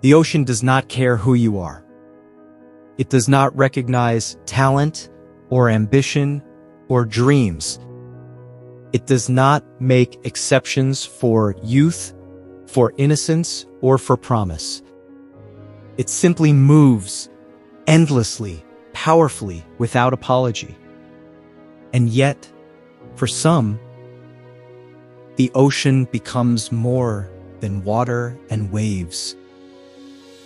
The ocean does not care who you are. It does not recognize talent or ambition or dreams. It does not make exceptions for youth, for innocence, or for promise. It simply moves endlessly, powerfully, without apology. And yet, for some, the ocean becomes more than water and waves.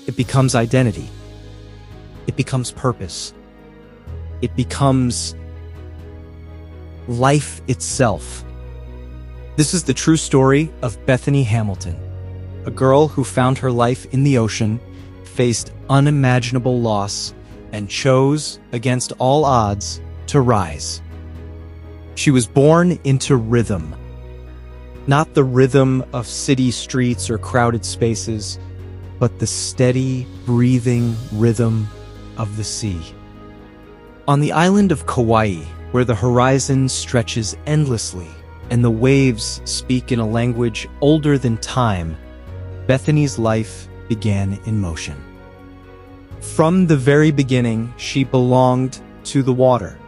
It becomes identity. It becomes purpose. It becomes life itself. This is the true story of Bethany Hamilton, a girl who found her life in the ocean, faced unimaginable loss, and chose, against all odds, to rise. She was born into rhythm. Not the rhythm of city streets or crowded spaces, but the steady, breathing rhythm of the sea. On the island of Kauai, where the horizon stretches endlessly and the waves speak in a language older than time, Bethany's life began in motion. From the very beginning, she belonged to the water.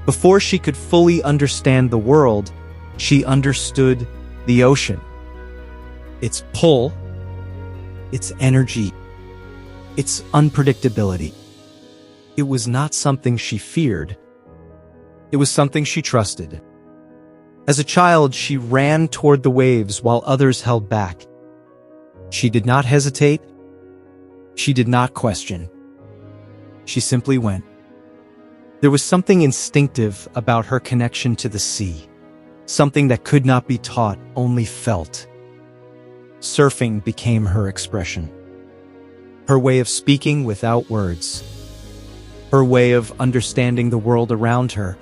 Before she could fully understand the world, she understood the ocean. Its pull, its energy, its unpredictability. It was not something she feared. It was something she trusted. As a child, she ran toward the waves while others held back. She did not hesitate. She did not question. She simply went. There was something instinctive about her connection to the sea, something that could not be taught, only felt. Surfing became her expression, her way of speaking without words, her way of understanding the world around her.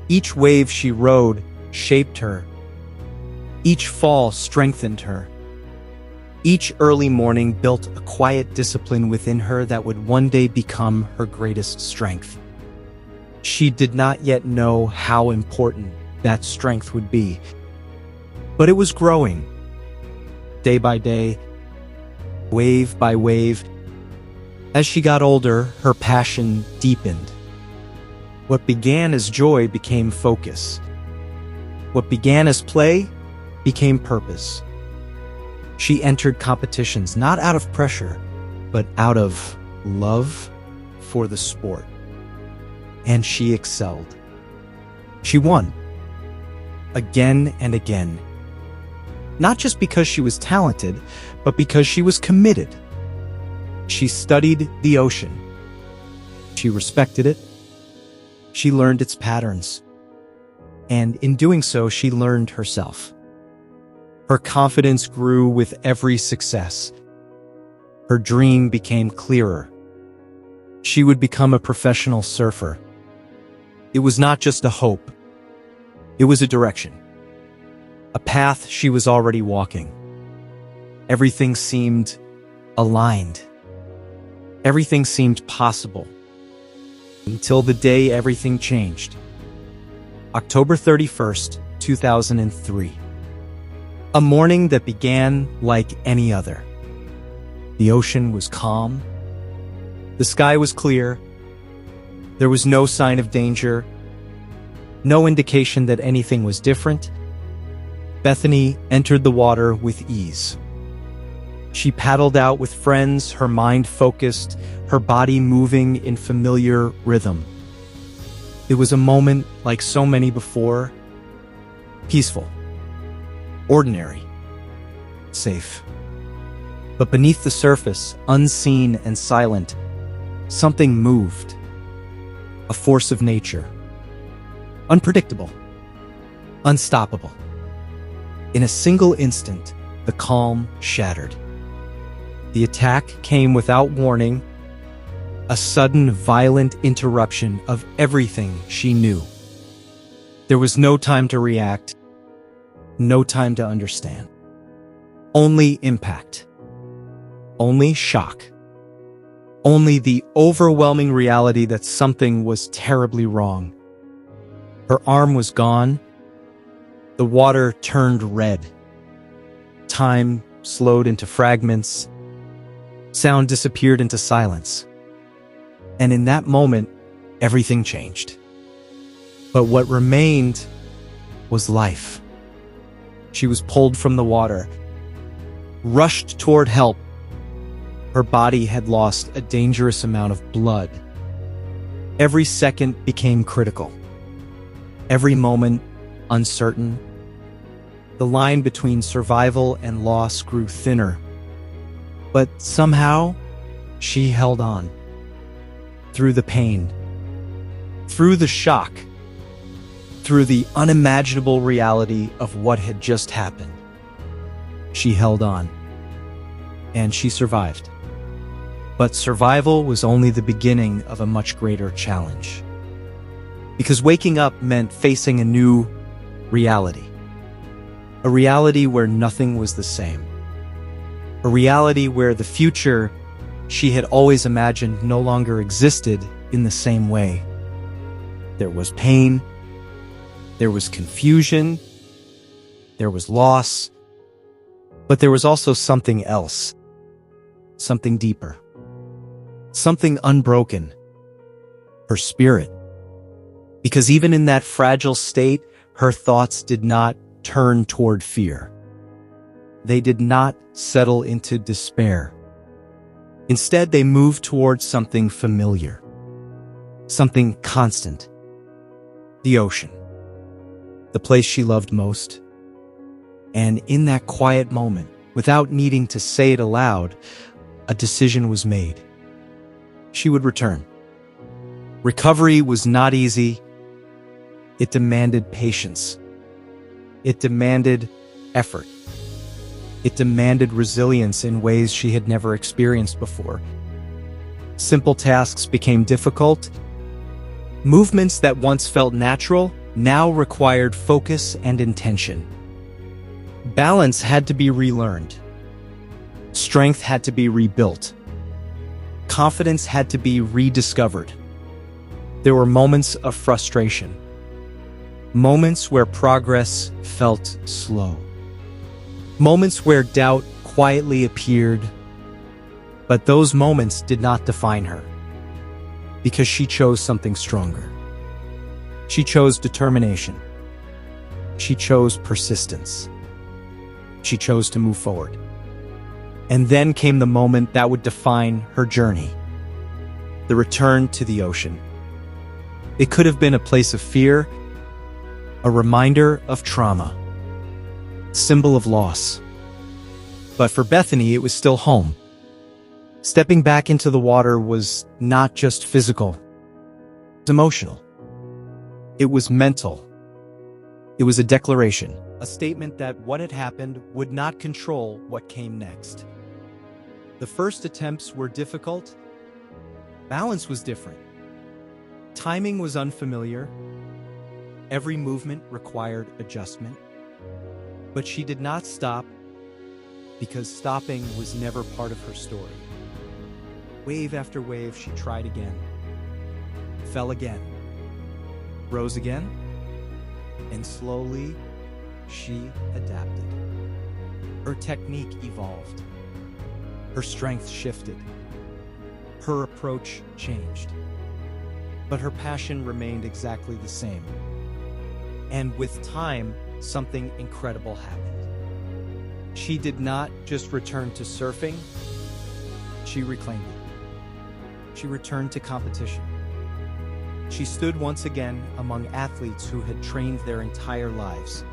Each wave she rode shaped her. Each fall strengthened her. Each early morning built a quiet discipline within her that would one day become her greatest strength. She did not yet know how important that strength would be, but it was growing. Day by day, wave by wave. As she got older, her passion deepened. What began as joy became focus. What began as play became purpose. She entered competitions not out of pressure, but out of love for the sport. And she excelled. She won. Again and again. Not just because she was talented, but because she was committed. She studied the ocean. She respected it. She learned its patterns. And in doing so, she learned herself. Her confidence grew with every success. Her dream became clearer. She would become a professional surfer. It was not just a hope. It was a direction. A path she was already walking. Everything seemed aligned. Everything seemed possible. Until the day everything changed. October 31st, 2003. A morning that began like any other. The ocean was calm. The sky was clear. There was no sign of danger. No indication that anything was different. Bethany entered the water with ease. She paddled out with friends, her mind focused, her body moving in familiar rhythm. It was a moment like so many before, peaceful, ordinary, safe. But beneath the surface, unseen and silent, something moved. A force of nature. Unpredictable. Unstoppable. In a single instant, the calm shattered. The attack came without warning, a sudden, violent interruption of everything she knew. There was no time to react, no time to understand. Only impact. Only shock. Only the overwhelming reality that something was terribly wrong. Her arm was gone. The water turned red. Time slowed into fragments. Sound disappeared into silence. And in that moment, everything changed. But what remained was life. She was pulled from the water, rushed toward help. Her body had lost a dangerous amount of blood. Every second became critical. Every moment uncertain. The line between survival and loss grew thinner. But somehow, she held on. Through the pain, through the shock, through the unimaginable reality of what had just happened. She held on. And she survived. But survival was only the beginning of a much greater challenge. Because waking up meant facing a new reality. A reality where nothing was the same. A reality where the future she had always imagined no longer existed in the same way. There was pain. There was confusion. There was loss. But there was also something else. Something deeper. Something unbroken. Her spirit. Because even in that fragile state, her thoughts did not turn toward fear. They did not settle into despair. Instead, they moved towards something familiar. Something constant. The ocean. The place she loved most. And in that quiet moment, without needing to say it aloud, a decision was made. She would return. Recovery was not easy. It demanded patience. It demanded effort. It demanded resilience in ways she had never experienced before. Simple tasks became difficult. Movements that once felt natural now required focus and intention. Balance had to be relearned. Strength had to be rebuilt. Confidence had to be rediscovered. There were moments of frustration. Moments where progress felt slow. Moments where doubt quietly appeared. But those moments did not define her. Because she chose something stronger. She chose determination. She chose persistence. She chose to move forward. And then came the moment that would define her journey. The return to the ocean. It could have been a place of fear, a reminder of trauma, symbol of loss. But for Bethany, it was still home. Stepping back into the water was not just physical. It was emotional. It was mental. It was a declaration, a statement that what had happened would not control what came next. The first attempts were difficult. Balance was different. Timing was unfamiliar. Every movement required adjustment. But she did not stop because stopping was never part of her story. Wave after wave, she tried again, fell again, rose again, and slowly she adapted. Her technique evolved. Her strength shifted. Her approach changed. But her passion remained exactly the same. And with time, something incredible happened. She did not just return to surfing, she reclaimed it. She returned to competition. She stood once again among athletes who had trained their entire lives.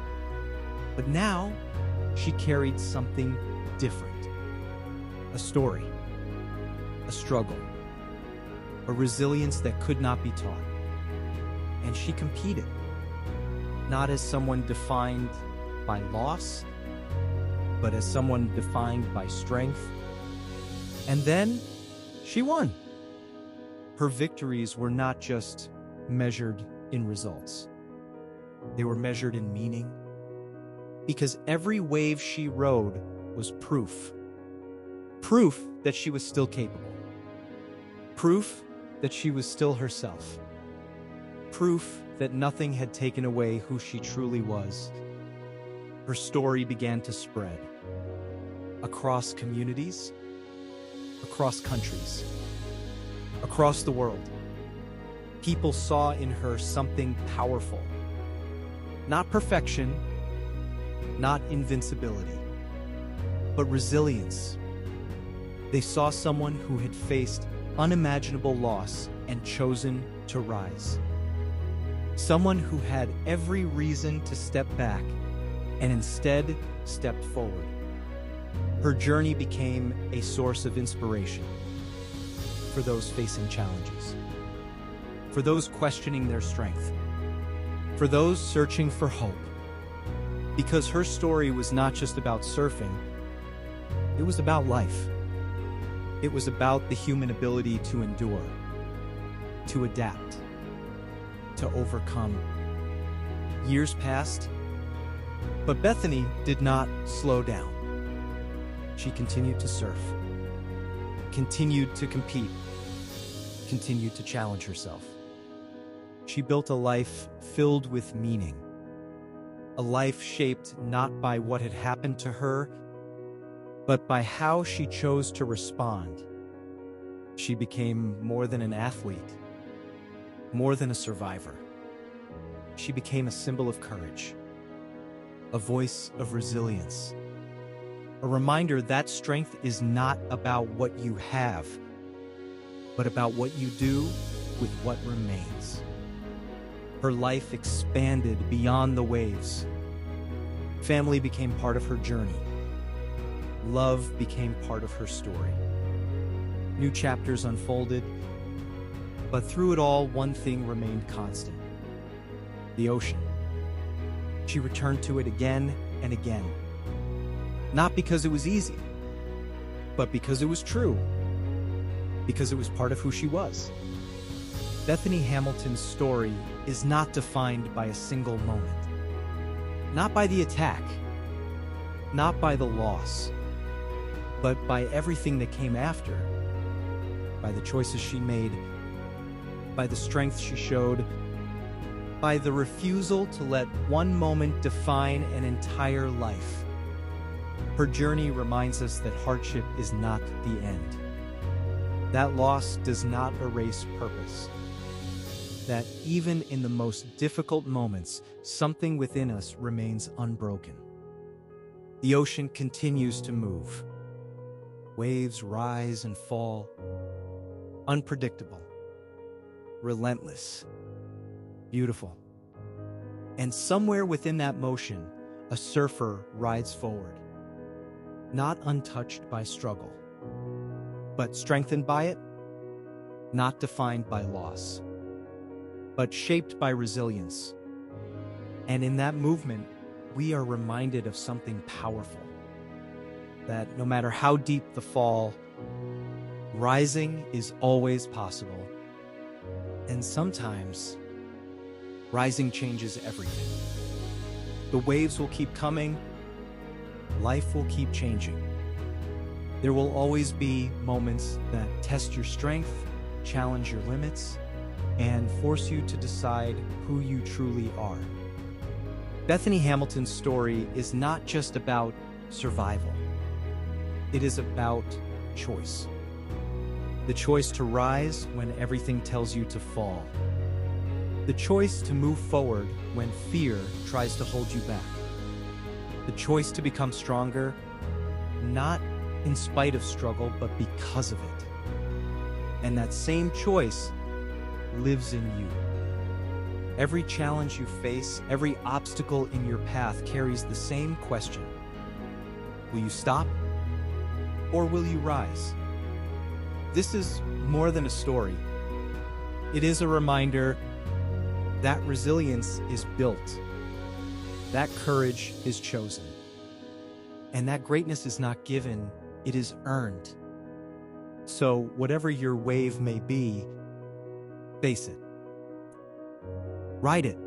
But now, she carried something different. A story, a struggle, a resilience that could not be taught. And she competed, not as someone defined by loss, but as someone defined by strength. And then she won. Her victories were not just measured in results. They were measured in meaning. Because every wave she rode was proof. Proof that she was still capable. Proof that she was still herself. Proof that nothing had taken away who she truly was. Her story began to spread across communities, across countries, across the world. People saw in her something powerful. Not perfection, not invincibility, but resilience. They saw someone who had faced unimaginable loss and chosen to rise. Someone who had every reason to step back and instead stepped forward. Her journey became a source of inspiration for those facing challenges, for those questioning their strength, for those searching for hope. Because her story was not just about surfing, it was about life. It was about the human ability to endure, to adapt, to overcome. Years passed, but Bethany did not slow down. She continued to surf, continued to compete, continued to challenge herself. She built a life filled with meaning, a life shaped not by what had happened to her, but by how she chose to respond. She became more than an athlete, more than a survivor. She became a symbol of courage, a voice of resilience, a reminder that strength is not about what you have, but about what you do with what remains. Her life expanded beyond the waves. Family became part of her journey. Love became part of her story. New chapters unfolded, but through it all, one thing remained constant: the ocean. She returned to it again and again. Not because it was easy, but because it was true. Because it was part of who she was. Bethany Hamilton's story is not defined by a single moment. Not by the attack. Not by the loss. But by everything that came after. By the choices she made. By the strength she showed. By the refusal to let one moment define an entire life. Her journey reminds us that hardship is not the end. That loss does not erase purpose. That even in the most difficult moments, something within us remains unbroken. The ocean continues to move. Waves rise and fall. Unpredictable. Relentless. Beautiful. And somewhere within that motion, a surfer rides forward. Not untouched by struggle, but strengthened by it, not defined by loss, but shaped by resilience. And in that movement, we are reminded of something powerful, that no matter how deep the fall, rising is always possible. And sometimes, rising changes everything. The waves will keep coming. Life will keep changing. There will always be moments that test your strength, challenge your limits, and force you to decide who you truly are. Bethany Hamilton's story is not just about survival. It is about choice. The choice to rise when everything tells you to fall. The choice to move forward when fear tries to hold you back. The choice to become stronger, not in spite of struggle, but because of it. And that same choice lives in you. Every challenge you face, every obstacle in your path carries the same question. Will you stop, or will you rise? This is more than a story. It is a reminder that resilience is built. That courage is chosen. And that greatness is not given, it is earned. So whatever your wave may be, face it. Ride it.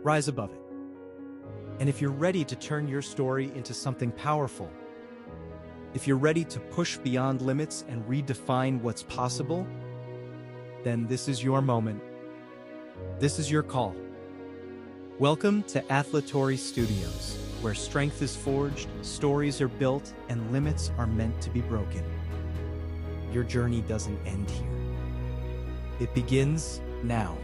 Rise above it. And if you're ready to turn your story into something powerful, if you're ready to push beyond limits and redefine what's possible, then this is your moment. This is your call. Welcome to Athletory Studios, where strength is forged, stories are built, and limits are meant to be broken. your journey doesn't end here. It begins now.